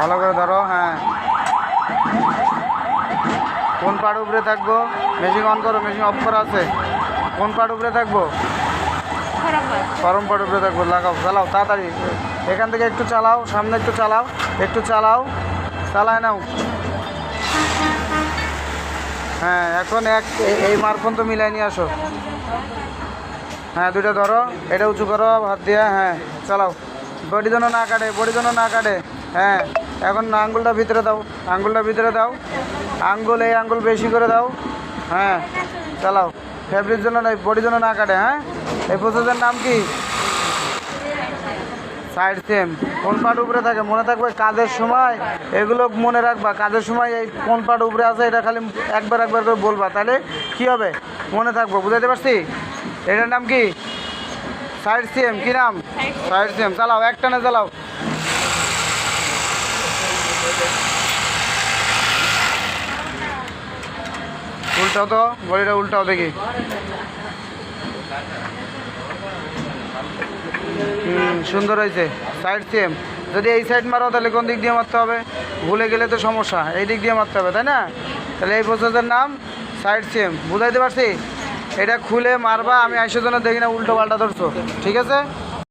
ভালো করে ধরো। হ্যাঁ, কোন পাড় উপরে থাকবো? মেশিন অন করো, মেশিন অফ করা আছে। কোন পাড় উপরে থাকবো? গরম পাড় উপরে থাকবো। লাগাও, চালাও তাড়াতাড়ি। এখান থেকে একটু চালাও, সামনে একটু চালাও, একটু চালাও, চালায় নাও। হ্যাঁ, এখন এই মারফোন তো মিলাই নিয়ে আসো। হ্যাঁ, দুইটা ধরো, এটা উঁচু করো হাত দিয়ে। হ্যাঁ, চালাও। বডি যেন না কাটে, বডি যেন না কাটে। হ্যাঁ, এখন আঙ্গুলটা ভিতরে দাও, আঙ্গুলটা ভিতরে দাও। আঙ্গুল, এই আঙ্গুল বেশি করে দাও। হ্যাঁ, চালাও। ফেব্রিক জন্য নয়, বডি যেন না কাটে। হ্যাঁ, এই প্রসেসের নাম কি? Side same. কোন পার্ট উপরে থাকে মনে থাকবে কাজের সময়, এগুলো মনে রাখবা। কাজের সময় এই কোন পার্ট উপরে আছে এটা খালি একবার একবার করে বলবা, তাহলে কি হবে? মনে থাকবো। বুঝাইতে পারছি? এটার নাম কি? Side same. কি নাম? Side same. চালাও, একটানে চালাও। উল্টাও তো, বডিটা উল্টাও দেখি। সুন্দর হয়েছে। Side same. যদি এই সাইড মারো তাহলে কোন দিক দিয়ে মারতে হবে? ভুলে গেলে তো সমস্যা, এই দিক দিয়ে মারতে হবে, তাই না? তাহলে এই প্রসেসের নাম সাইড সেম। বুঝাইতে পারছি? এটা খুলে মারবা। আমি আইসো জন্য দেখি না উল্টো পাল্টা ধরছো। ঠিক আছে?